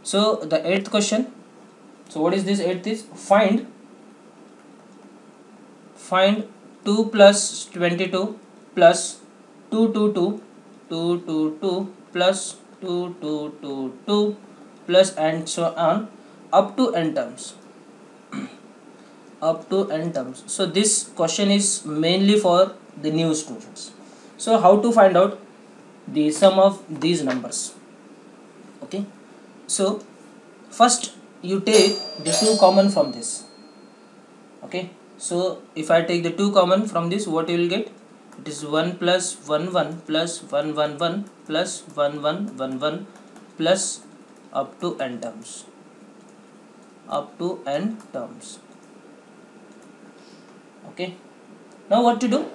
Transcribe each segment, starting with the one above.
So the eighth question. So what is this eighth is? Find 2 plus 22 plus 222 plus 2222 plus and so on up to n terms. Up to n terms. So this question is mainly for the new students. So how to find out the sum of these numbers? Okay. So first you take the two common from this. Okay. So if I take the two common from this, what you will get? It is 1 plus 1 1 plus 1 1 1 plus 1 1 1 1 plus up to n terms. Up to n terms. Okay. Now what to do?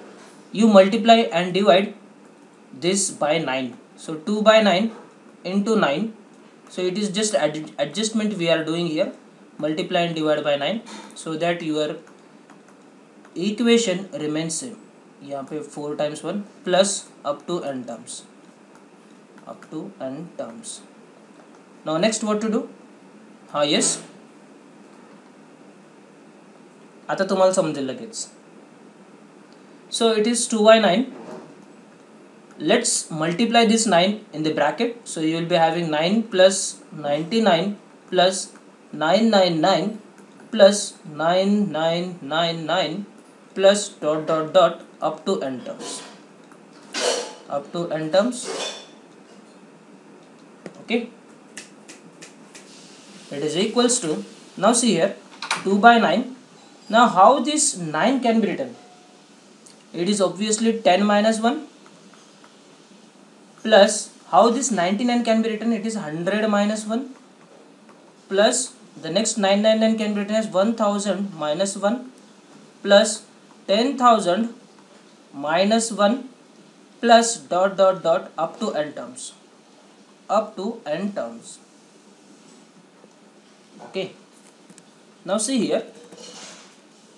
You multiply and divide this by 9. So 2 by 9 into 9. So it is just adjustment we are doing here. Multiply and divide by 9 so that your equation remains same. यहाँ पे 4 times 1 plus up to n terms. Up to n terms. Now next what to do? Yes. आता तुम्हाला समजेल लगेच. So it is 2 by 9. Let's multiply this 9 in the bracket. So you will be having 9 plus 99 plus 999 plus 9999 plus dot dot dot up to n terms. Up to n terms. Okay. It is equals to, now see here, 2 by 9. Now how this 9 can be written? It is obviously 10 minus 1 plus how this 99 can be written? It is 100 minus 1 plus the next 999 can be written as 1000 minus 1 plus 10,000 minus 1 plus dot dot dot up to n terms. Up to n terms. Okay. Now see here.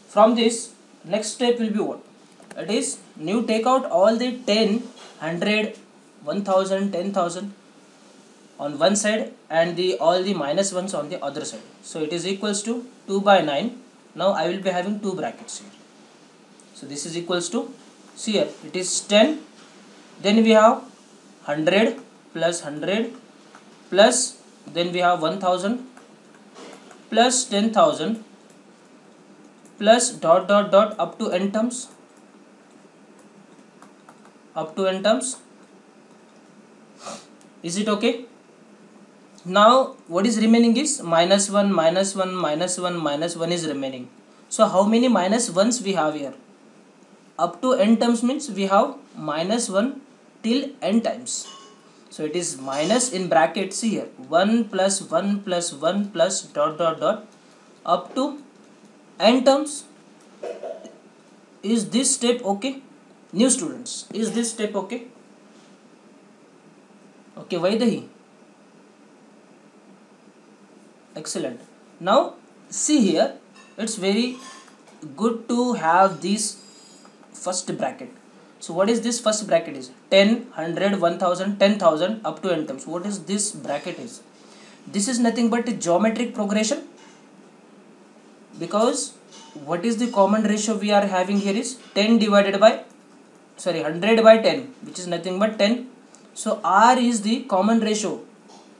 From this, next step will be what? It is you take out all the 10, 100, 1000, 10,000 on one side and all the minus ones on the other side. So it is equals to 2 by 9. Now I will be having two brackets here. So this is equals to, see here, it is 10. Then we have 100 plus 100 plus then we have 1000 plus 10,000 plus dot dot dot up to n terms. Up to n terms. Is it okay? Now what is remaining is minus 1 minus 1 minus 1 minus 1 is remaining. So how many minus 1s we have here? Up to n terms means we have minus 1 till n times. So it is minus in brackets here 1 plus 1 plus 1 plus dot dot dot up to n terms. Is this step okay? New students, is this step okay? Okay, Vaidahi. Excellent. Now see here, it's very good to have this first bracket. So what is this first bracket is? 10, 100, 1000, 10,000 up to n terms. What is this bracket is? This is nothing but a geometric progression, because what is the common ratio we are having here is 10 divided by 100 by 10, which is nothing but 10. So R is the common ratio.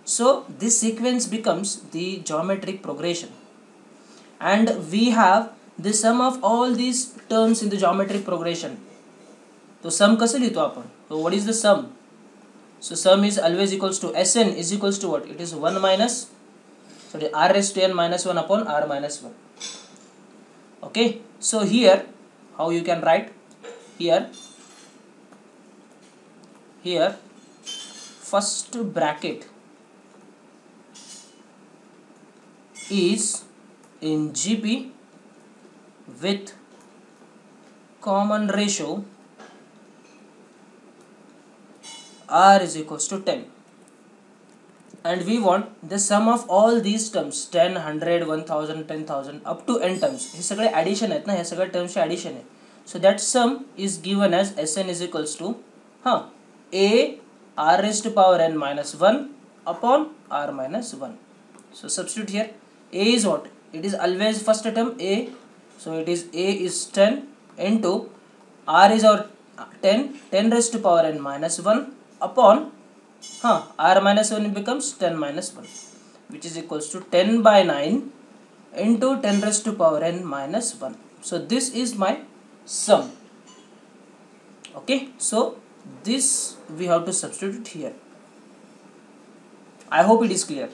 So this sequence becomes the geometric progression, and we have the sum of all these terms in the geometric progression. So sum कसे लिहितो आपण? So what is the sum? So sum is always equals to Sn is equals to what? It is 1 minus, R raised to n minus 1 upon R minus 1. Okay. So here how you can write? Here first bracket is in GP with common ratio R is equals to 10, and we want the sum of all these terms 10, 100, 1000, 10,000 up to n terms. हे सगळे addition आहेत ना, हे सगळे terms चे addition आहे. So that sum is given as Sn is equals to A R raised to power n minus 1 upon R minus 1. So substitute here. A is what? It is always first term A. So it is A is 10 into R is our 10 raised to power n minus 1 upon R minus 1 becomes 10 minus 1, which is equals to 10 by 9 into 10 raised to power n minus 1. So this is my sum. Okay, so this we have to substitute here. I hope it is clear.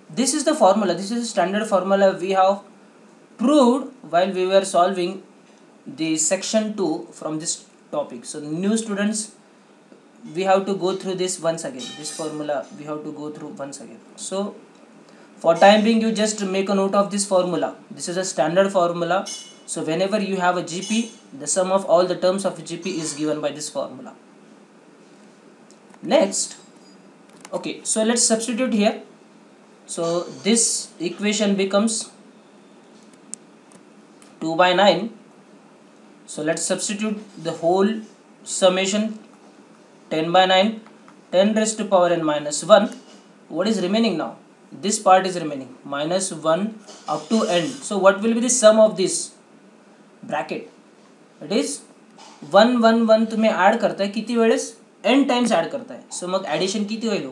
This is the formula. This is the standard formula we have proved while we were solving the section 2 from this topic. So new students, we have to go through this once again. This formula we have to go through once again. So for time being, you just make a note of this formula. This is a standard formula. So whenever you have a GP, the sum of all the terms of a GP is given by this formula. Next, okay, so let's substitute here. So this equation becomes 2 by 9. So let's substitute the whole summation. 10 by 9, 10 raised to power n minus 1. What is remaining now? This part is remaining, minus 1 up to n. So what will be the sum of this bracket? It is 1 1 1 तुम्हें add करता है किती वेळेस n times add करता है. सो मग addition किती होईल?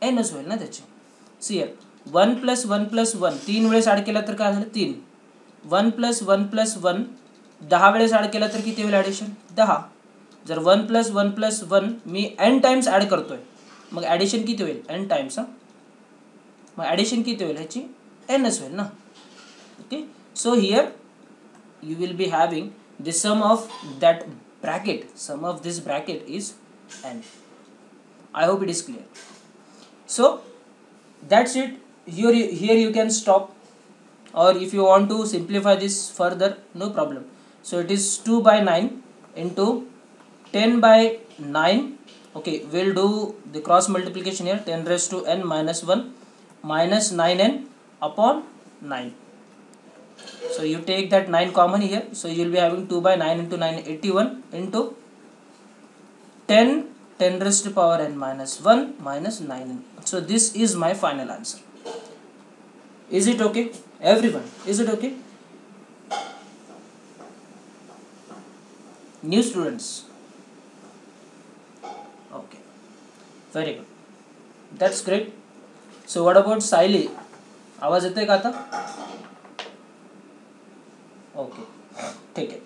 n च होईल ना त्याची. सी हियर 1 प्लस 1 प्लस 1 3 वेळेस ॲड केला तर काय झालं? 3. 1 प्लस 1 प्लस 1 10 वेळेस ॲड केला तर किती होईल ॲडिशन? 10. जर 1 प्लस 1 प्लस 1 मी n टाइम्स ॲड करतोय, मग ॲडिशन किती होईल? n times. मग ॲडिशन किती होईल ह्याची? n च होईल ना. Okay, so here you will be having the sum of that bracket. Sum of this bracket is n. I hope it is clear. So that's it. Here you can stop, or if you want to simplify this further, no problem. So it is 2 by 9 into 10 by 9. Okay, we'll do the cross multiplication here. 10 raised to n minus 1 minus 9n upon 9. So you take that 9 common here. So you will be having 2 by 9 into 9, 81 into 10 raised to power n minus 1 minus 9n. So this is my final answer. Is it okay? Everyone, is it okay? New students. Okay, very good. That's great. So what about Saili? आवाज येतोय का आता? Okay, take it.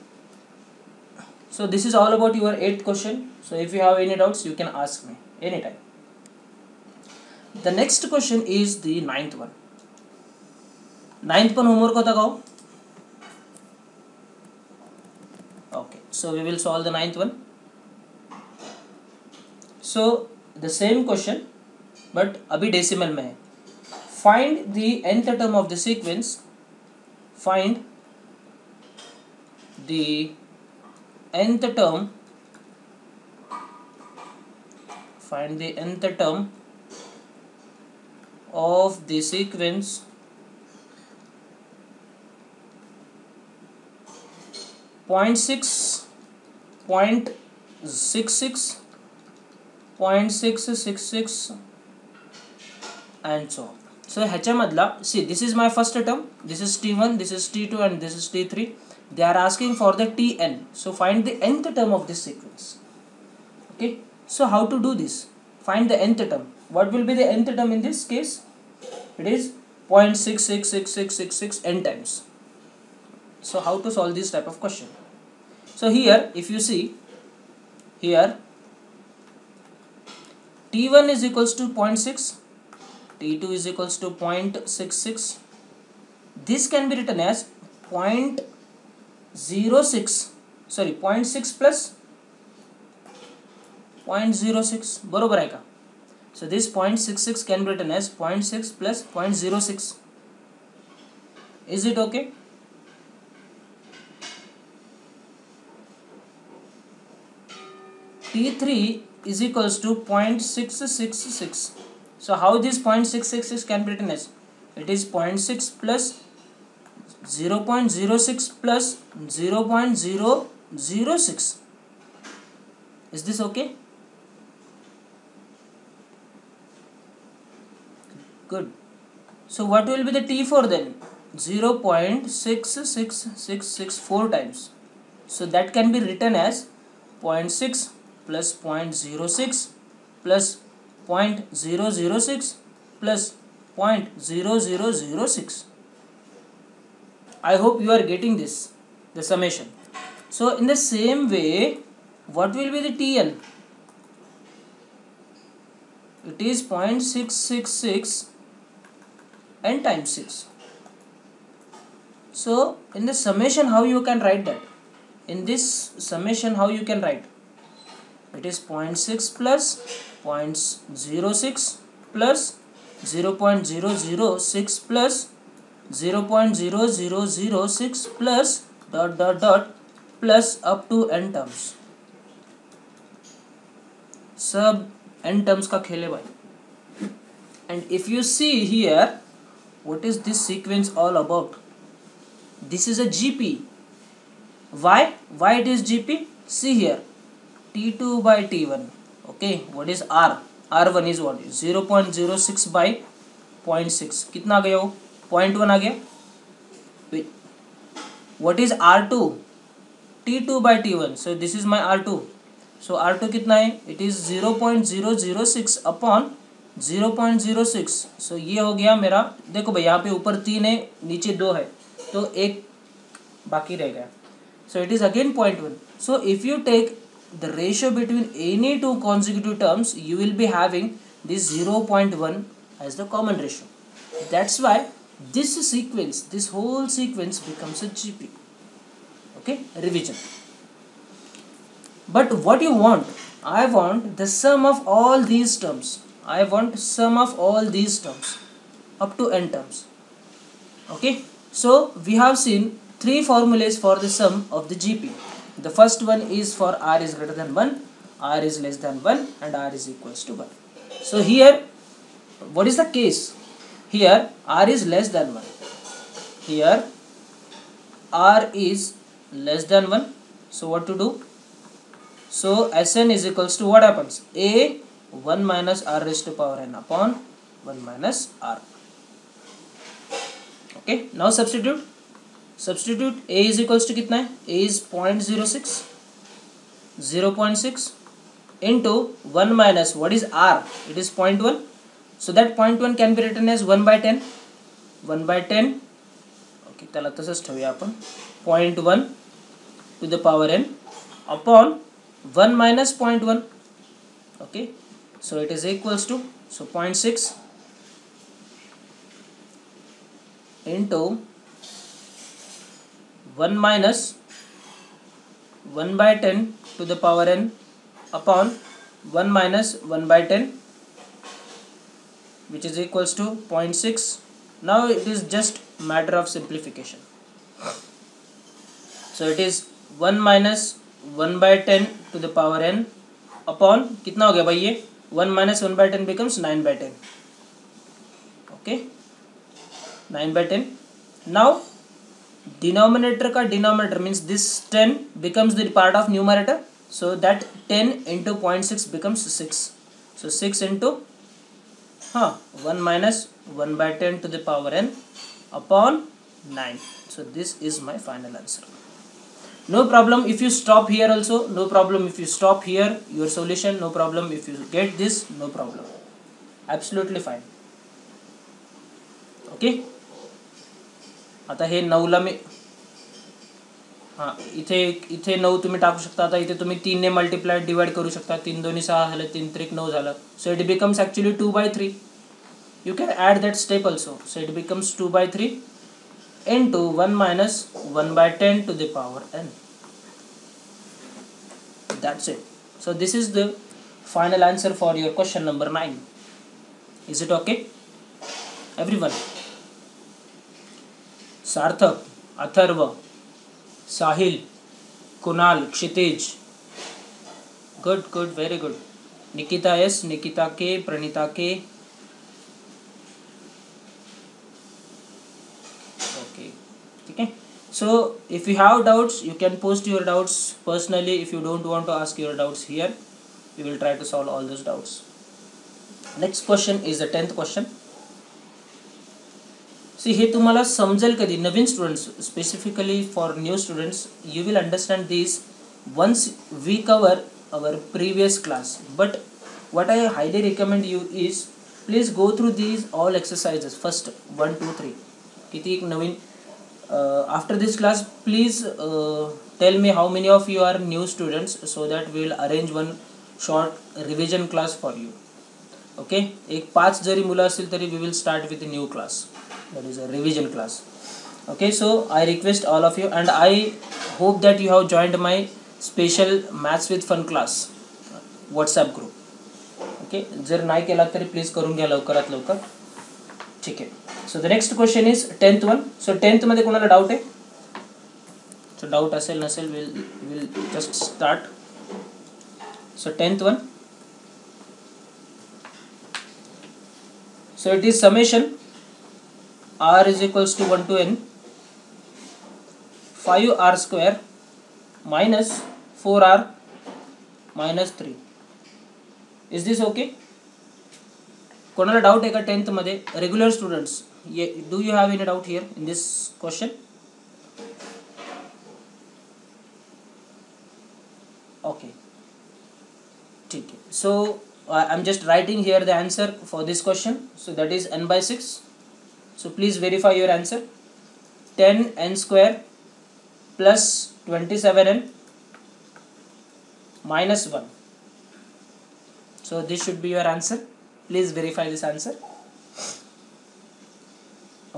So this is all about your 8th question. So if you have any doubts, you can ask me anytime. The next question is the 9th one. 9th पण homework होता का? Okay, so we will solve the 9th one. So the same question, but अभी decimal में है. Find the nth term of the sequence. Find the nth term. Find the nth term of the sequence .6, .66, .666 and so on. So ह्याच्यामधला, see, this is my first term, this is t1, this is t2 and this is t3. They are asking for the tn. So find the nth term of this sequence. Okay, so how to do this? Find the nth term. What will be the nth term in this case? It is 0.666666 n times. So how to solve this type of question? So here, if you see here, t1 is equals to 0.6, t2 is equals to 0.66. This can be written as 0.06, sorry, 0.6 plus 0.06. बरोबर आहे का? So this 0.66 can be written as 0.6 plus 0.06. Is it okay? T3 is equals to 0.666. So how this 0.666 can be written as? It is 0.6 plus 0.06 plus 0.006. Is this okay? Good. So what will be the T4 then? 0.6664 times. So that can be written as 0.6 plus 0.06 plus 0.006 plus 0.0006. I hope you are getting this, the summation. So in the same way, what will be the Tn? It is 0.666 n times 6. So in the summation, how you can write that? In this summation, how you can write? It is 0.6 plus 0.06 plus 0.006 plus 0.0006 plus dot dot dot plus up to n terms. सब n terms का खेले भाई. And if you see here, what is this sequence all about? This is a GP. Why it is GP? See here, T2 by T1. Okay, what is R? R1 is what? 0.06 by 0.6. कितना आ गया वो? 0.1 आ गया. Wait, what is R2? T2 by T1. So this is my R2. So R2 कितना है? It is 0.006 upon 0.06. So ये हो गया मेरा. देखो भाई, यहाँ पे ऊपर 3 है, नीचे 2 है, तो एक बाकी रह गया. So it is again 0.1. So if you take the ratio between any two consecutive terms, you will be having this 0.1 as the common ratio. That's why this sequence, this whole sequence becomes a GP. Okay, revision. But what you want? I want the sum of all these terms. I want sum of all these terms up to n terms. Okay, so we have seen three formulas for the sum of the GP. The first one is for r is greater than 1, r is less than 1, and r is equals to 1. So here, what is the case? Here r is less than 1. Here r is less than 1. So what to do? So Sn is equals to what happens? A 1 minus r raised to power n upon 1 minus r. Okay, now substitute. Substitute. A is equals to कितना है? A is 0.06, 0.6 into 1 minus, what is r? It is 0.1. So that 0.1 can be written as 1 by 10. 1 by 10. Okay, त्याला तसंच ठेवूया आपण. 0.1 to the power n upon 1 minus 0.1. Okay, so it is equals to, so 0.6 into 1 minus 1 by 10 to the power n upon 1 minus 1 by 10, which is equals to 0.6. Now it is just matter of simplification. So it is 1 minus 1 by 10 to the power n upon, कितना हो गया भाई ये? 1 minus 1 by 10 becomes 9 by 10. Okay, 9 by 10. Now denominator का denominator means this 10 becomes the part of numerator. So that 10 into 0.6 becomes 6. So 6 into 1 minus 1 by 10 to the power n upon 9. So this is my final answer. No problem if you stop here also. No problem if you stop here your solution. No problem if you get this. No problem. Absolutely fine. Okay. आता हे 9ला मी इथे 9 तुम्ही टाकू शकता. आता इथे तुम्ही 3 ने multiply divide करू शकता. 3 2 6 झालं, 3 3 9 झालं. So it becomes actually 2 by 3. You can add that step also. So it becomes 2 by 3 into 1 minus 1 by 10 to the power n. That's it. So this is the final answer for your question number 9. Is it okay, everyone? Sarthak, Atharva, Sahil, Kunal, Kshitij. Good good, very good. Nikita S, Nikita K, Pranita के. Okay, ठीक है. So if you have doubts, you can post your doubts personally. If you don't want to ask your doubts here, we will try to solve all those doubts. Next question is the 10th question. सी हे तुम्हाला समजेल कधी, नवीन students, specifically for new students, you will understand this once we cover our previous class. But what I highly recommend you is, please go through these all exercises first 1 2 3 किती एक नवीन. After this class please tell me how many of you are new students, so that we will arrange one short revision class for you. Okay, एक 5 जरी मुलं असतील तरी we will start with a new class, that is a revision class. Okay, so I request all of you, and I hope that you have joined my special maths with fun class WhatsApp group. Okay, जर नाही केला तरी please करून घ्या लवकरात लवकर. ठीक आहे. So the next question is 10th one. So 10th मध्ये कोणाला डाऊट आहे? सो डाऊट असेल नसेल will just start. So 10th one. So it is summation r is equals to 1 to n 5r square minus 4r minus 3. Is this okay? कोणाला doubt आहे का 10th मध्ये? Regular students, do you have any doubt here in this question? Okay, ठीक आहे. So I am just writing here the answer for this question. So that is n/6. So please verify your answer. 10n square plus 27n minus 1. So this should be your answer. Please verify this answer.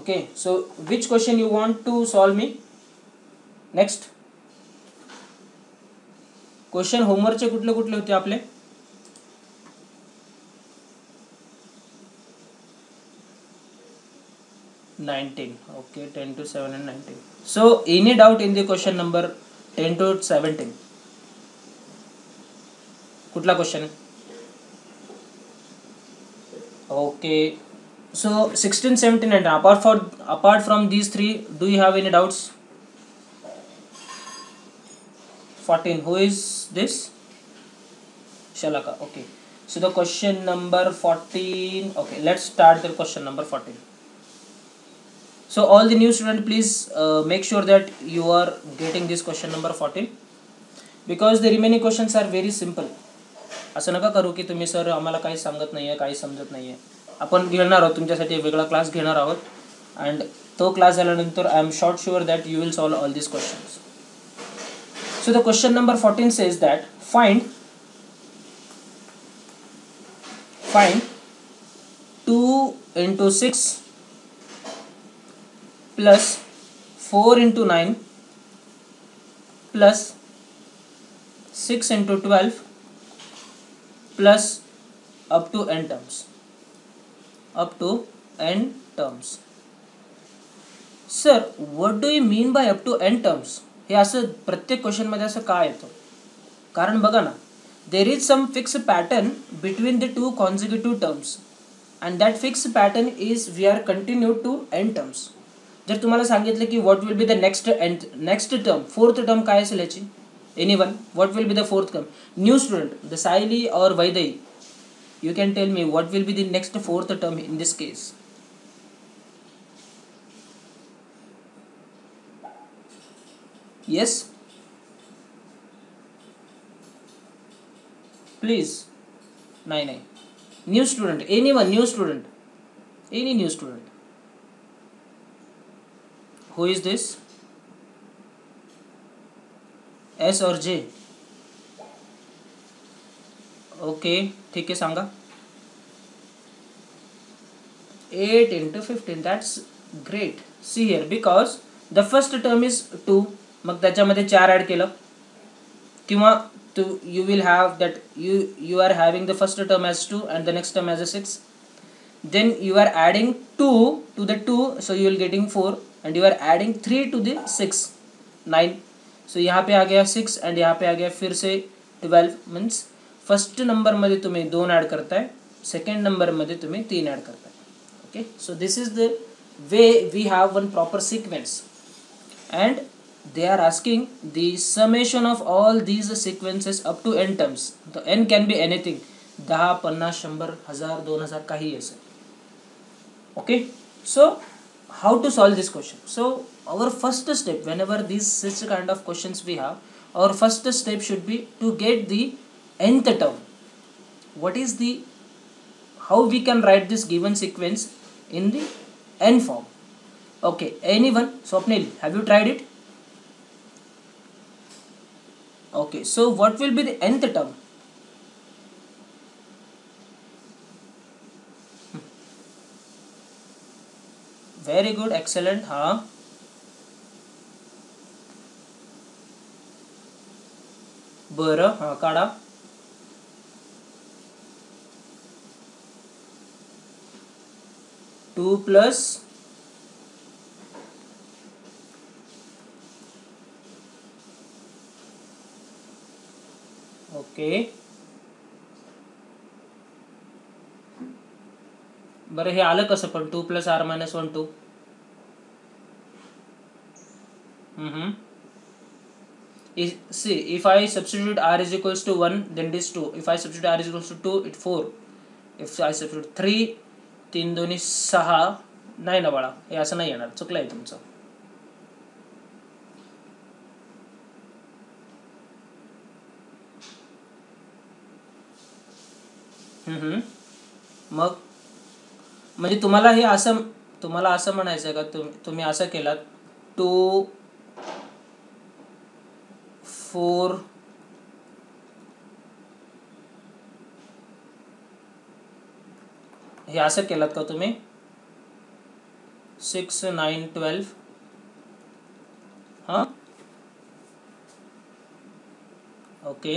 Okay, so which question you want to solve me next? Question homework चे कुठले कुठले होते आपले? $19. Okay, 10 to 7 and 19. So any doubt in the question number 10 to 17? कुठला question? Okay, so 16 17 and apart from these three, do you have any doubts? 14, who is this? Shalaka. Okay, so the question number 14. Okay, let's start the question number 14. So all the new student, please make sure that you are getting this question number 14, because the remaining questions are very simple. असं नका करू की तुम्ही sir आम्हाला काही सांगत नाही आहे, काही समजत नाही आहे. आपण घेणार आहोत तुमच्यासाठी वेगळा क्लास घेणार आहोत, अँड तो क्लास झाल्यानंतर I am short sure that you will solve all this questions. So the question number 14 says that find 2 into 6 plus 4 into 9 plus 6 into 12 plus up to n terms. Sir, what do you mean by up to n terms? हे असं प्रत्येक question मध्ये असं काय येतं? कारण बघा ना, there is some fixed pattern between the two consecutive terms, and that fixed pattern is we are continue to n terms. जर तुम्हाला सांगितलं की what will be the next term, fourth term काय असेल याची? Anyone? What will be the fourth term? New student, the Saili or Vaidai, you can tell me what will be the next fourth term in this case? Yes, please. Nine. New student, anyone, new student, any new student. Who is this? S और J? Okay, ठीक है, सांगा. 8 into 15, that's great. See here, because the first term is 2, मग त्याच्यामध्ये 4 add केलं, किंवा you will have that you are having the first term as 2 and the next term as a 6. Then you are adding 2 to the 2, so you will getting 4, and you are adding 3 to the 6, 9. सो यहाँ पे आ गया 6 and यहाँ पे आ गया फिर से 12. Means first number मध्ये तुम्ही 2 ॲड करताय, सेकंड नंबर मध्ये तुम्ही 3 ॲड करताय. Okay, so this is the way we have one proper sequence, and they are asking the summation of all these sequences up to n terms. तो n can be anything, 10 50 100 1000 2000 काही असेल. Okay, so how to solve this question. So our first step, whenever these such kind of questions we have, our first step should be to get the nth term. What is the, how we can write this given sequence in the n form? Okay, anyone? Swapnil, have you tried it? Okay, so what will be the nth term? Very good, excellent. हाँ, बरं, हाँ काढा. 2 plus, okay. बरं हे आलं कसं पण 2 plus r minus 1 2. See, if I substitute r is equals to 1, then it is 2. If I substitute r is equals to 2, it's 4. If I substitute 3, 3 दोन्ही 6. नाही ना बाळा, हे असं नाही येणार, चुकलं आहे तुमचं. मग म्हणजे तुम्हाला हे असं, तुम्हाला असं म्हणायचं आहे का, तुम्ही असं केलात 2 4 हे असं केलात का तुम्ही 6 9 12. हां, ओके.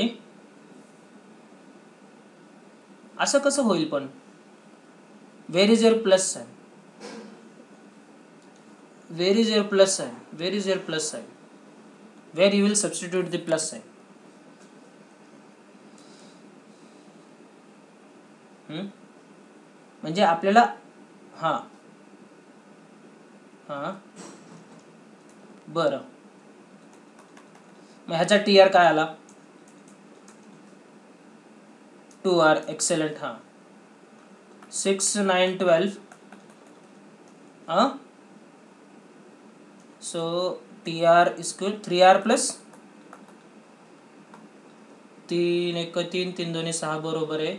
असं कसं होईल पण? Where is your plus sign? Where is your plus sign? Where is your plus sign? Where you will substitute the plus sign? म्हणजे आपल्याला, हां हां बरं, मग ह्याचा टी आर काय आला? 2r, excellent. हां, 6 9 12. हां, so T R equal 3r plus 3 1 3 3 दोन्ही 6 बरोबर आहे.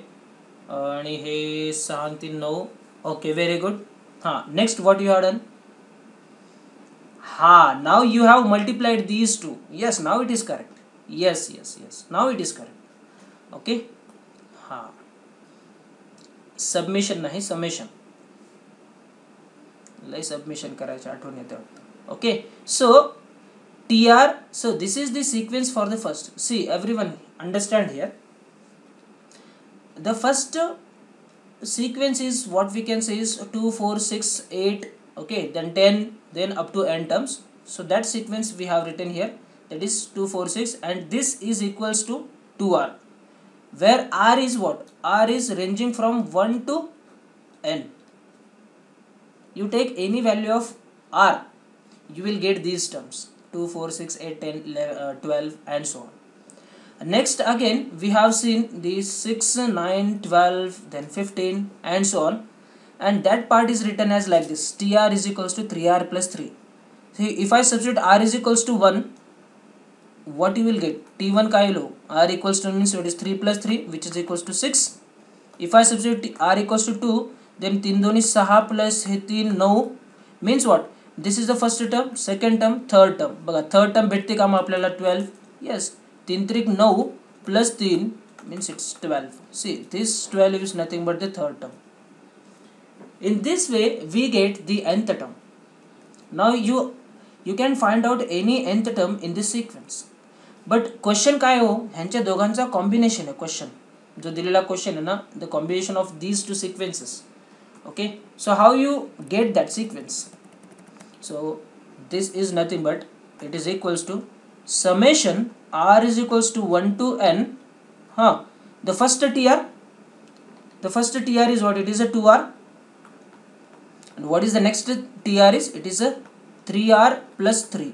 आणि हे 6 3 9. Okay, very good. हां, next what you have done? हां, now you have multiplied these two. Yes, now it is correct. Yes yes yes, now it is correct. Okay. हां, submission नाही, summation. लय सबमिशन करायचं आठवण येते वाटतं. Okay, so TR, so this is the sequence for the first. See, everyone understand here. The first sequence is what we can say is 2 4 6 8, okay, then 10, then up to n terms. So that sequence we have written here, that is 2 4 6, and this is equals to 2r, where r is what? R is ranging from 1 to n. You take any value of r, you will get these terms: 2 4 6 8 10 11, 12 and so on. Next again we have seen these 6 9 12 then 15 and so on, and that part is written as like this: TR is equals to 3r plus 3. See, if I substitute r is equals to 1, what you will get? T1 का लो, r equals to means it is 3 plus 3, which is equals to 6. If I substitute r equals to 2, then 3 दोन्ही 6 plus hey 3 9, means what? This is the first term, second term, third term. बघा third term भेटते का मग आपल्याला 12. Yes, 3 3 9 plus 3 means it's 12. See, this 12 is nothing but the third term. In this way we get the nth term. Now you can find out any nth term in this sequence. But question काय हो, ह्यांच्या दोघांचा combination आहे. Question जो दिलेला question आहे ना, the combination of these two sequences. Okay, so how you get that sequence? So this is nothing but it is equals to summation r is equals to 1 to n. The first TR is what? It is a 2r. And what is the next TR is? It is a 3r plus 3.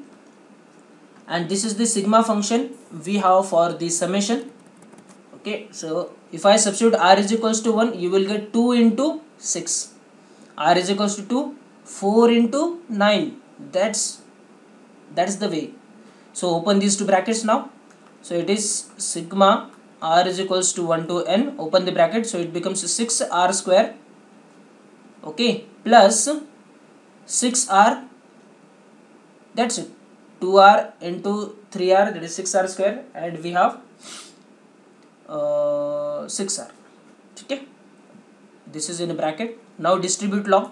And this is the sigma function we have for the summation. Okay, so if I substitute r is equals to 1, you will get 2 into 6. R is equals to 2. 4 into 9. That's the way. So open these two brackets now. So it is sigma r is equals to 1 to n, open the bracket, so it becomes 6r square, okay, plus 6r, that's it, 2r into 3r, that is 6r square, and we have 6r, okay. This is in a bracket. Now distribute law,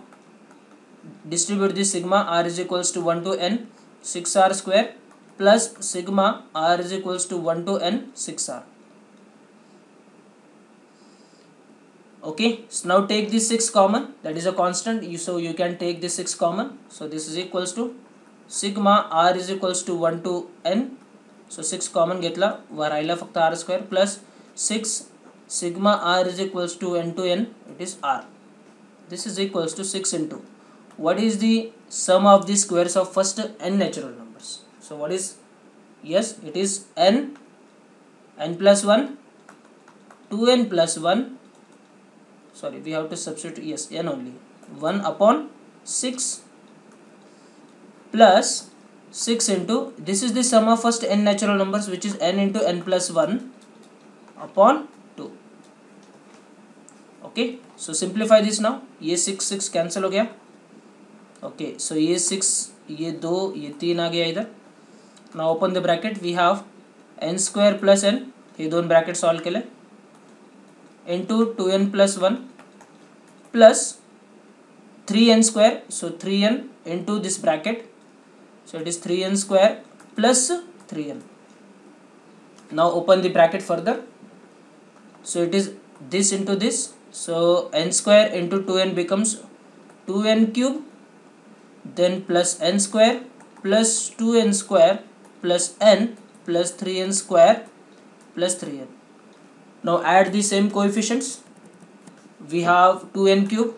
distribute this sigma r is equals to 1 to n 6r square plus sigma r is equals to 1 to n 6r. Okay, so now take this 6 common, that is a constant, so you can take this 6 common, so this is equals to sigma r is equals to 1 to n, so 6 common घेतला, वर राहिला फक्त r square plus 6 sigma r is equals to n to n, it is r. This is equals to 6 into, what is the sum of the squares of first n natural numbers? So what is, yes, it is n plus 1, 2n plus 1, sorry, we have to substitute, yes, n only, 1 upon 6 plus 6 into, this is the sum of first n natural numbers, which is n into n plus 1 upon 2. Okay, so simplify this now, ये 6 cancel हो गया, okay, so ये 6, ये 2, ये 3 आ गया इधर. Now open the bracket, we have n square plus n, ये दोन bracket solve केले, into 2n plus 1 plus 3n square, so 3n into this bracket, so it is 3n square plus 3n. Now open the bracket further, so it is this into this, so n square into 2n becomes 2n cube, then plus n square plus 2n square plus n plus 3n square plus 3n. Now add the same coefficients, we have 2n cube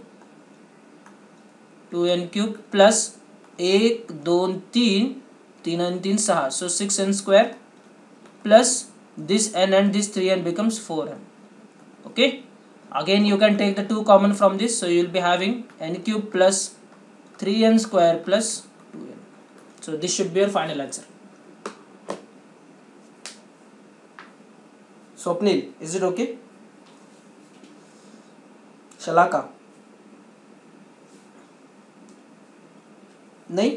plus 1 2 3 3 and 3 6, so 6n square plus this n and this 3n becomes 4n. Okay, again you can take the 2 common from this, so you will be having n cube plus 3n square plus 2n. So this should be your final answer. Swapnil, is it okay? Shalaka, नहीं,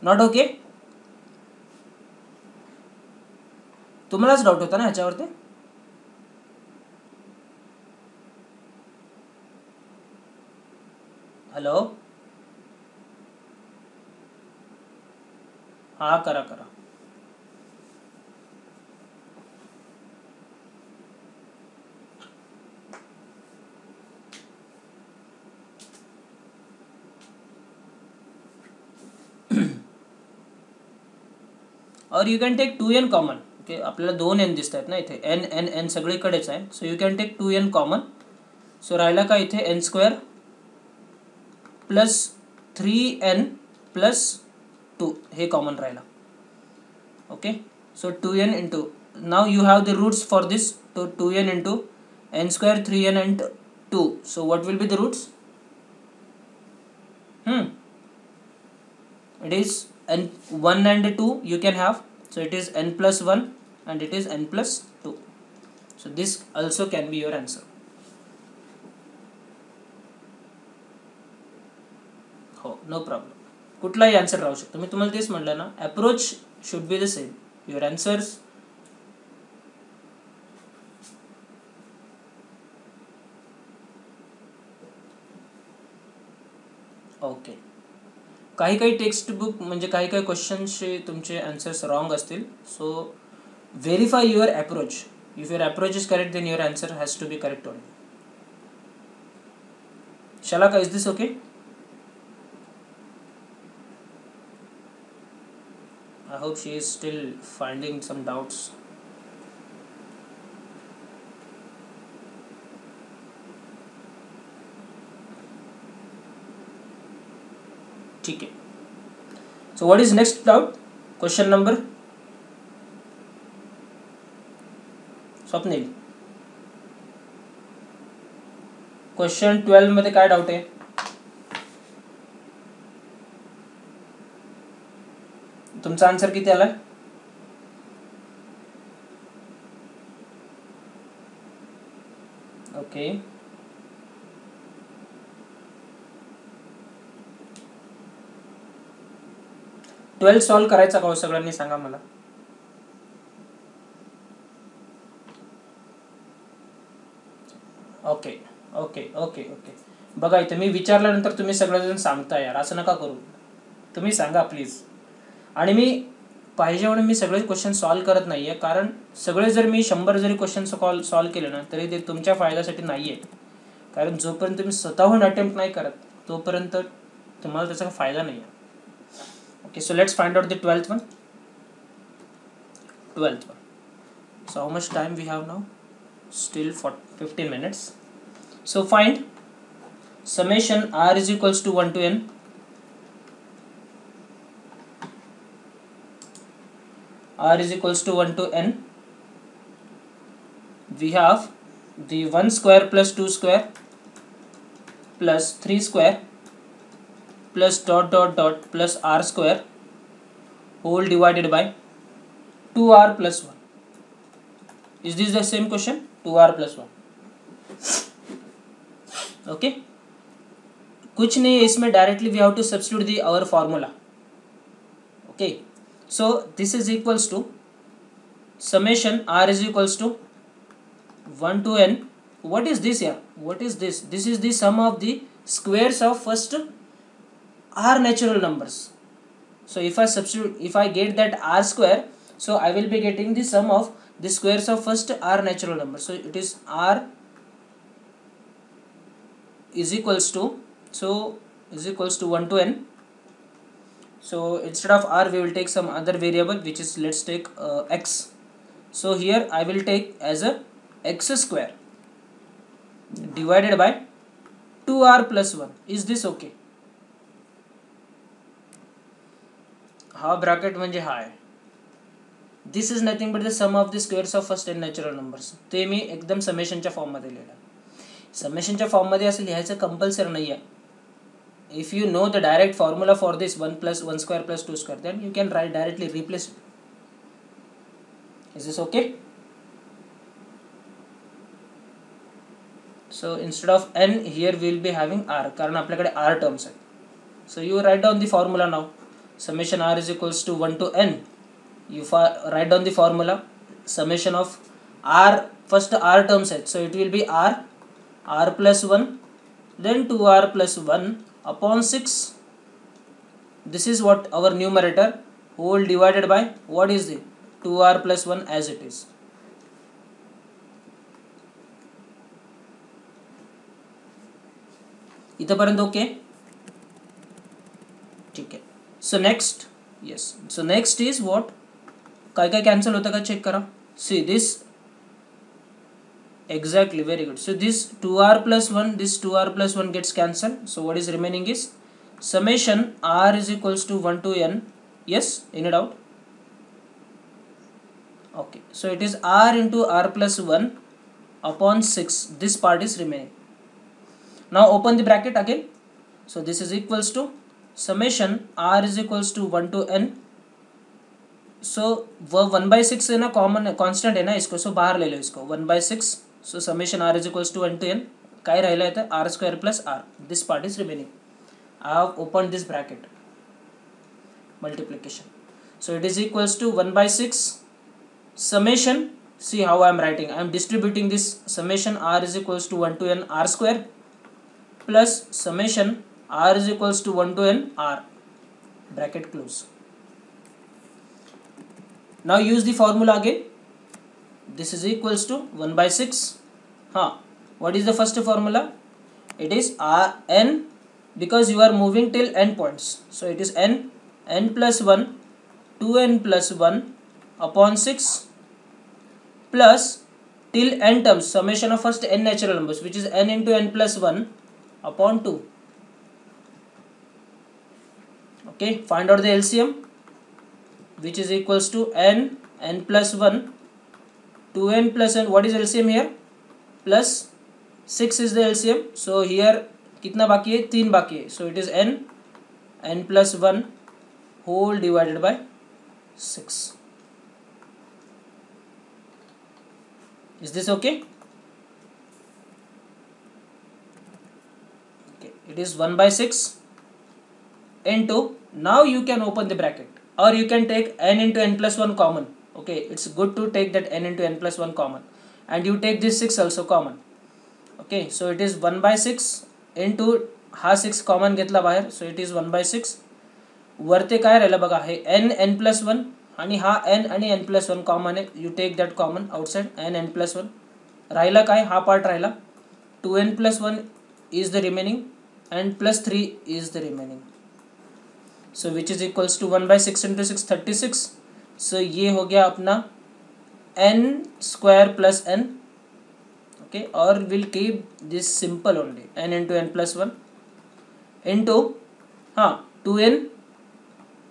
not okay. तुम्हालाच doubt होता ना ह्याच्यावरती? Hello, हा करा करा. और you can take 2n common. Okay, आपल्याला 2n दिसत आहेत ना इथे, n n n सगळीकडेच आहे, so you can take 2n common. So राहिला का इथे n square plus 3n plus 2 हे कॉमन राहिला. Okay, so 2n into, now you have the roots for this, तो 2n into n square 3n and 2, so what will be the roots? It is n 1 and 2 you can have, so it is n plus 1 and it is n plus 2, so this also can be your answer. हो, no problem, कुठलाही answer राहू शकतो. मी तुम्हाला तेच म्हटलं ना, approach should be the same, your answers. Okay, काही काही text book म्हणजे काही काही क्वेश्चन्सचे तुमचे आन्सर्स रॉंग असतील, so verify your approach. If your approach is correct then your answer has to be correct only. Shalaka, is this okay? I hope she is still finding some doubts. ठीक है. So what is next doubt? Question number? Swapnil. Question 12 मध्ये काय doubt आहे? तुमचा answer किती आलाय? Okay, twelfth solve करायचा का हो सगळ्यांनी, सांगा मला. ओके ओके ओके ओके, बघा इथे मी विचारल्यानंतर तुम्ही सगळेजण सांगता यार, असं नका करू. तुम्ही सांगा प्लीज. आणि मी पाहिजे म्हणून मी सगळे क्वेश्चन सॉल्व करत नाही आहे, कारण सगळे जर मी 100 जरी क्वेश्चन सॉल्व केले ना तरी ते तुमच्या फायद्यासाठी नाही आहे. कारण जोपर्यंत तुम्ही स्वतःहून अटेम्प्ट नाही करत तोपर्यंत तुम्हाला त्याचा फायदा नाही आहे. Okay, so let's find out the 12th one. 12th one. So how much time we have now? Still for 15 minutes. So find summation r is equals to 1 to n. R is equals to 1 to n. We have the 1 square plus 2 square plus 3 square plus dot dot dot plus r square whole divided by 2r plus 1. Is this the same question? 2r plus 1. Okay, कुछ नहीं है इसमें, directly we have to substitute the our formula. Okay, so this is equals to summation r is equals to 1 to n. What is this here? What is this? This is the sum of the squares of first r natural numbers. So if I substitute, if I get that r square, so I will be getting the sum of the squares of first r natural number. So it is r is equals to, so is equals to 1 to n. So instead of r we will take some other variable, which is, let's take x. So here I will take as a x square divided by 2r plus 1. Is this okay? हा bracket म्हणजे हा आहे. This is nothing but the sum of the squares of first N natural numbers. ते मी एकदम समेशनच्या फॉर्ममध्ये लिहिलं. समेशनच्या फॉर्ममध्ये असं लिहायचं कंपल्सरी नाही आहे. If you know the direct formula for this 1 plus 1 square plus 2 square, then you can write directly, replace it. Is this okay? So instead of n, here we will be having r, कारण आपल्याकडे r terms आहेत. So you write down the formula now. Summation r is equals to 1 to n. You write down the formula. Summation of r, first r terms आहेत. So it will be r plus 1, then 2r plus 1 upon 6. This is what our numerator, whole divided by what is the 2r plus 1 as it is. इथपर्यंत okay? ठीक आहे. So next, yes, so next is what, काय काय cancel होतं का check करा. See this, exactly, very good. So this 2r plus 1, this 2r plus 1 gets cancelled. So what is remaining is summation r is equals to 1 to n. Yes, any doubt? Okay, so it is r into r plus 1 upon 6. This part is remaining. Now open the bracket again. So this is equals to summation r is equals to 1 to n. So वो 1/6 है ना, common constant है ना इसको, सो बाहर ले लो इसको, 1/6. So summation r is equals to 1 to n. काय राहिलं आहे r square plus r. This part is remaining. I have opened this bracket. Multiplication. So it is equals to 1/6 summation. See how I am writing. I am distributing this summation r is equals to 1 to n r square plus summation r is equals to 1 to n r. Bracket close. Now use the formula again. This is equals to 1/6. What is the first formula? It is n, because you are moving till n points. So it is n plus 1, 2n plus 1 upon 6 plus till n terms, summation of first n natural numbers, which is n into n plus 1 upon 2. Okay, find out the LCM, which is equals to n plus 1, 2n plus n. What is LCM here? Plus 6 is the LCM. So here कितना बाकी है, 3 बाकी है. So it is n plus 1 whole divided by 6. Is this okay? Okay, it is 1 by 6 into, now you can open the bracket or you can take n into n plus 1 common. Okay, it's good to take that n into n plus 1 common, and you take this 6 also common. Okay, so it is 1 by 6 into हा 6 common घेतला बाहेर, सो it is 1 by 6. वरते काय राहिलं बघा, हे n plus 1 आणि हा n आणि n plus 1 common आहे, you take that common outside, n plus 1 राहिला काय, हा पार्ट राहिला, 2n plus 1 is the remaining and plus 3 is the remaining. So which is equals to 1 by 6 into 6 36. So ये हो गया अपना n square plus n. Okay, or we'll keep this simple only, n into n plus 1 into 2n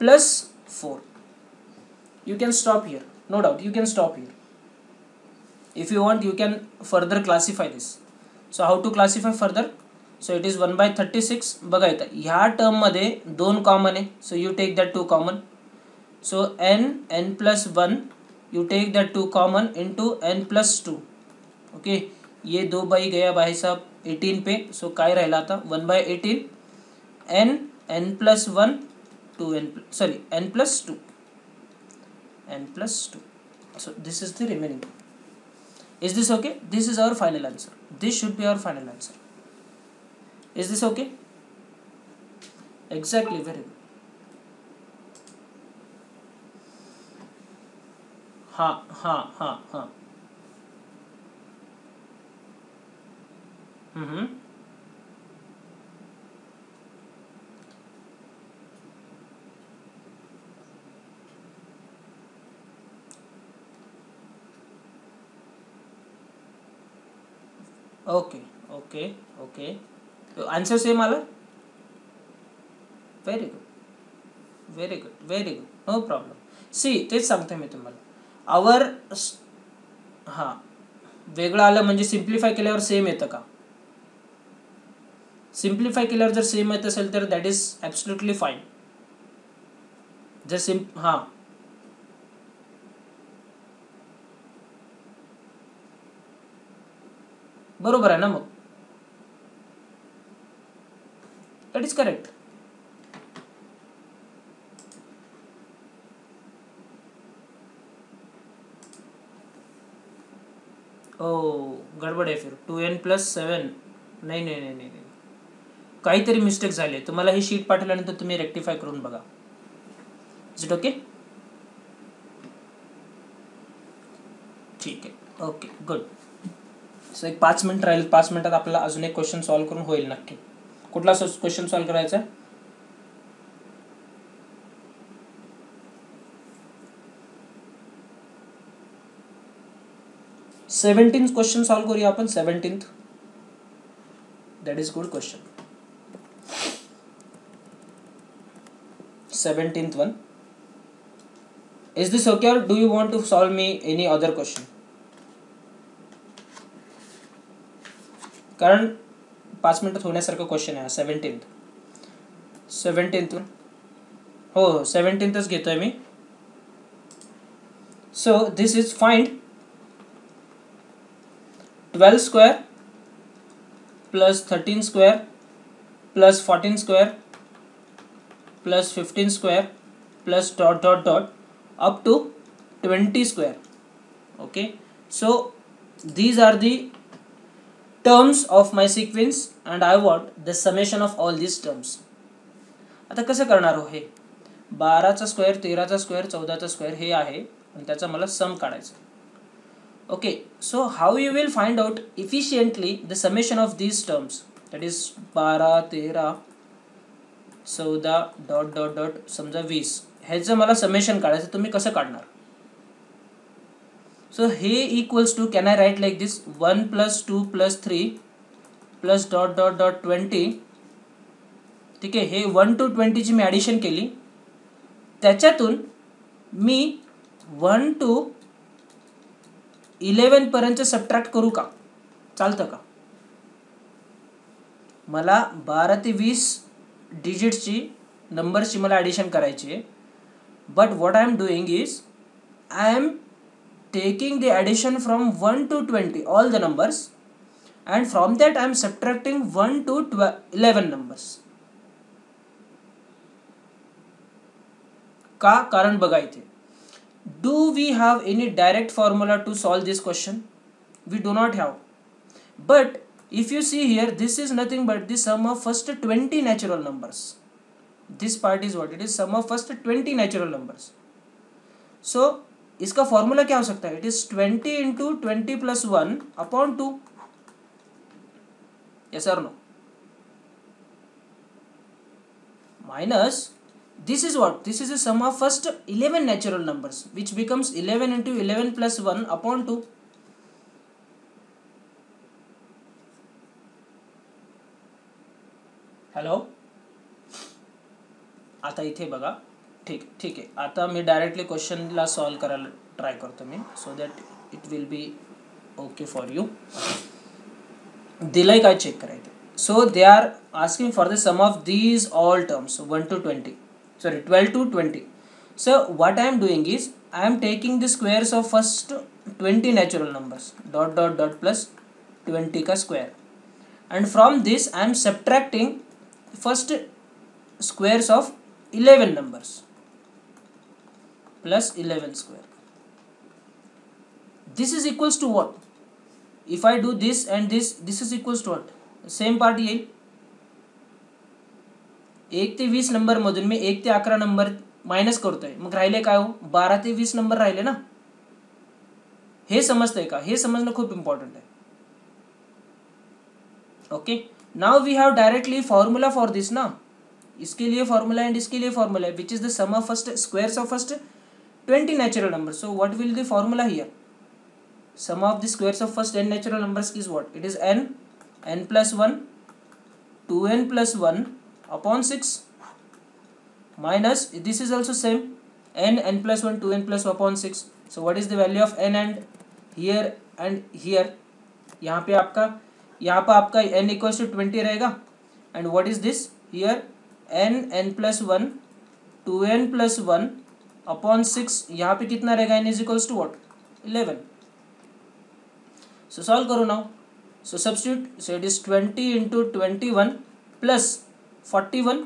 plus 4. You can stop here, no doubt you can stop here. If you want you can further classify this. So how to classify further? So it is 1 by 36. बघा इथं ह्या term मध्ये 2 common आहे, so you take that 2 common. So n plus 1 you take that 2 common into n plus 2. Okay, ये 2 by गया भाई साहब 18 पे, सो काय राहिला आता 1 by 18 n plus 1 2n sorry n plus 2 n plus 2. So this is the remaining. Is this okay? This is our final answer. This should be our final answer. Is this okay? Exactly, very good. हाँ. Okay. Answer same आला. Very good, no problem. See तेच सांगते मी तुम्हाला, our वेगळं आलं म्हणजे simplify केल्यावर same येतं का? सिम्प्लिफाय केल्यावर जर सेम येत असेल तर दॅट इज ॲब्सोल्युटली फाईन. जर बरोबर आहे ना, मग दॅट इज करेक्ट. गडबड आहे फिर 2n plus 7. नाही, काहीतरी मिस्टेक झाली. तुम्हाला ही शीट पाठवल्यानंतर तुम्ही रेक्टिफाय करून बघा. Is it okay? ठीक आहे, ओके गुड. सो एक 5 मिनिट राहील, 5 मिनिटात आपल्याला अजून एक क्वेश्चन सॉल्व्ह करून होईल नक्की. कुठला क्वेश्चन सॉल्व्ह करायचा आहे? 17th क्वेश्चन सॉल्व्ह करूया आपण. 17th, that is good question. 17th one. Is this okay or do you want to solve me any other question? कारण 5 मिनिटात होण्यासारखं क्वेश्चन आहे. 17th हो 17thच घेतोय मी. So this is find 12 square plus 13 square plus 14 square plus 15 square plus ... up to 20 square. Okay, so these are the terms of my sequence and I want the summation of all these terms. आता कसं करणार हो? हे 12चा square, 13चा square, 14चा square हे आहे आणि त्याचा मला सम काढायचं. Okay, so how you will find out efficiently the summation of these terms, that is 12, 13, 14 ... समजा 20, ह्याचं मला समेशन काढायचं. तुम्ही कसं काढणार? सो हे equals to, can I write like this, 1 + 2 + 3 plus ... 20. ठीक आहे, हे 1 to 20 ची मी ॲडिशन केली, त्याच्यातून मी 1 to 11 पर्यंत सबट्रॅक्ट करू का? चालतं का? मला 12 ते 20 डिजिटची नंबर्सची मला ॲडिशन करायची आहे. But what I am doing is I am taking the addition from 1 to 20 all the numbers, and from that I am subtracting 1 to 11 numbers. का कारण बघा इथे. Do we have any direct formula to solve this question? We do not have. But if you see here, this is nothing but the sum of first 20 natural numbers. This part is what? It is sum of first 20 natural numbers. So इसका formula क्या हो सकता है? It is 20 into 20 plus 1 upon 2. Yes और no? Minus this is what? This is the sum of first 11 natural numbers, which becomes 11 into 11 plus 1 upon 2. Hello, आता इथे बघा. ठीक आहे. आता मी डायरेक्टली क्वेश्चनला सॉल्व करायला ट्राय करतो मी, so that it will be okay for you. दिलंय काय चेक करायचं. So they are asking for the sum of these all terms 1 to 20, sorry 12 to 20. So what I am doing is I am taking the squares of first 20 natural numbers dot dot dot plus 20 का square, and from this I am subtracting first squares of 11 numbers plus 11 square. This is equals to what? If I do this and this is equals to what? Same part येईल. 1 ते 20 number मधून मी 1 ते 11 number minus करतोय, मग राहिले काय हो? 12 ते 20 number राहिले ना. हे समजतंय का? हे समजणं खूप इम्पॉर्टंट आहे. Okay, now we have directly formula for this ना. इसके लिए फॉर्मूला एंड इसके लिए फॉर्मूला है, which is the sum of first squares of first 20 natural numbers. So what will the formula here? Sum of the squares of first n natural numbers is what? It is n plus 1, 2n plus 1 upon 6, minus this is also same, n plus 1, 2n plus 1 upon 6. So what is the value of n and here? यहाँ पे आपका n equals to 20 रहेगा. And what is this here? n plus 1, 2n plus 1 upon 6. यहाँ पे कितना रहेगा? n is equals to what? 11. So solve करो now. So substitute. So it is 20 into 21 plus 41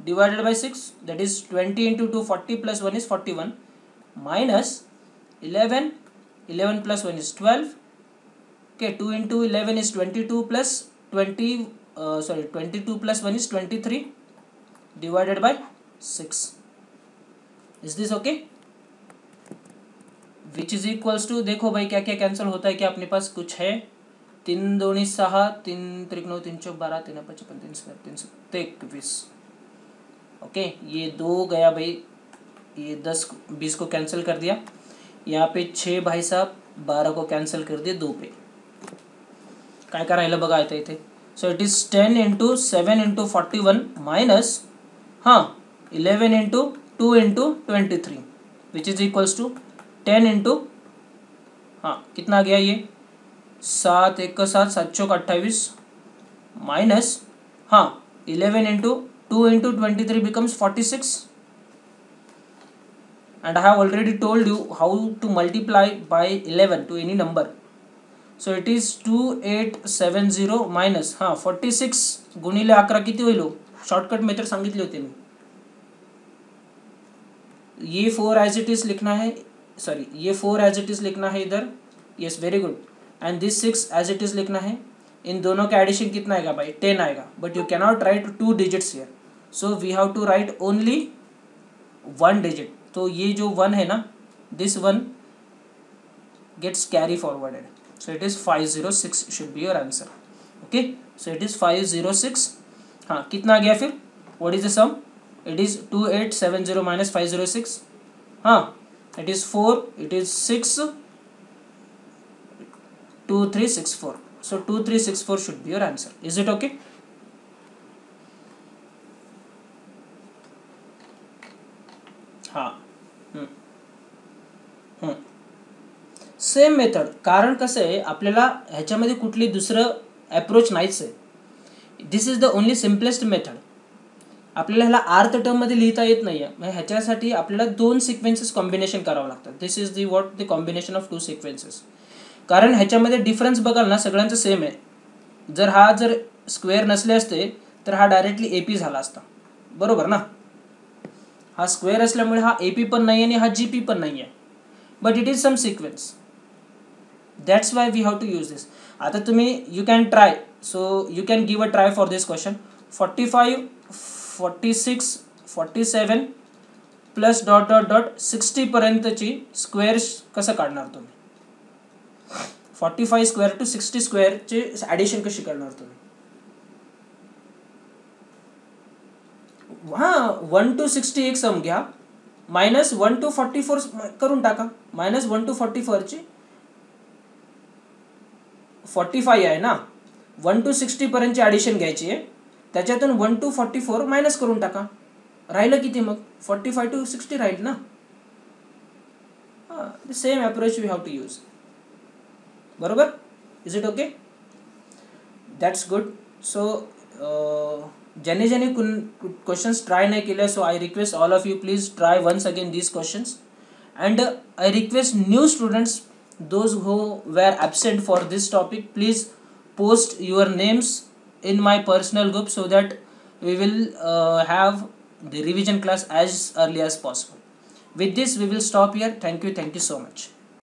divided by 6. That is 20 into 2, 40 plus 1 is 41, minus 11. 11 plus 1 is 12. Okay, 2 into 11 is 22 plus 22 plus 1 is 23 divided by 6. Is this okay? Which is equals to, देखो भाई क्या क्या cancel होता है, क्या अपने पास कुछ है? 3 2 6, 3 3 9, 3 4 12, 3 5 55, 3 7 21. ओके, ये 2 गया भाई, ये 10 20 को कैंसिल कर दिया. यहाँ पे 6 भाई साहब 12 को कैंसिल कर दिया 2 पे. काय का राहिलं बघा इथे. So it is 10 into 7 into 41 minus 11 into 2 into 23, which is equals to 10 into कितना आ गया ये? 7 1 का 7, 7 चौक 28, minus 11 into 2 into 23 becomes 46. And I have already told you how to multiply by 11 to any number. So it is 2870 minus 46 गुणिले 11 किती होईल? Shortcut method सांगितली होती मी. ये 4 as it is लिखना है, सॉरी ये 4 as it is लिखना है इधर. Yes, very good. And this 6 as it is लिखना है. इन दोनों का एडिशन कितना आएगा भाई? 10 आएगा. But you cannot right 2 digits here. So we have to write only 1 digit. तो ये जो 1 है ना, this 1 gets carry forwarded. So it is 506 should be your answer. Okay, so it is 506. कितना गया फिर? What is the sum? It is 2870 minus 506. It is 4, it is 6, 2364. So 2364 should be your answer. Is it okay? Same method. कारण कसं आहे, आपल्याला ह्याच्यामध्ये कुठली दुसरं अप्रोच नाहीच आहे. This is the only simplest method. आपल्याला ह्याला आर्थ टर्ममध्ये लिहिता येत नाही आहे, म्हणजे ह्याच्यासाठी आपल्याला 2 सिक्वेन्सेस कॉम्बिनेशन करावं लागतात. This is the what the combination of 2 sequences. कारण ह्याच्यामध्ये डिफरन्स बघाल ना सगळ्यांचं सेम आहे. जर स्क्वेअर नसले असते तर हा डायरेक्टली ए पी झाला असता, बरोबर ना. हा स्क्वेअर असल्यामुळे हा ए पी पण नाही आहे आणि हा जी पी पण नाही आहे. But it is some sequence, that's why we have to use this. आता तुम्ही you can try, so you can give a try for this question. 45, 46, 47 plus dot dot dot 60 पर्यंतची स्क्वेअर कसं काढणार तुम्ही. 45 square two 60 स्क्वेअरची addition कशी करणार तुम्ही. हां, 1 to 60 एक सम घ्या, मायनस 1 to 44 करून टाका. मायनस 1 to 44ची 45 आहे ना, 1 to 60 पर्यंतची ॲडिशन घ्यायची आहे, त्याच्यातून 1 to 44 मायनस करून टाका. राहिलं किती मग, 45 to 60 राहील ना. हां, the same approach we have to use. बरोबर, is it okay. That's good. So ज्यांनी क्वेश्चन्स ट्राय नाही केले, so I request all of you please try once again these questions. And I request new students, those who were absent for this topic, please post your names in my personal group so that we will have the revision class as early as possible. With this we will stop here. Thank you so much.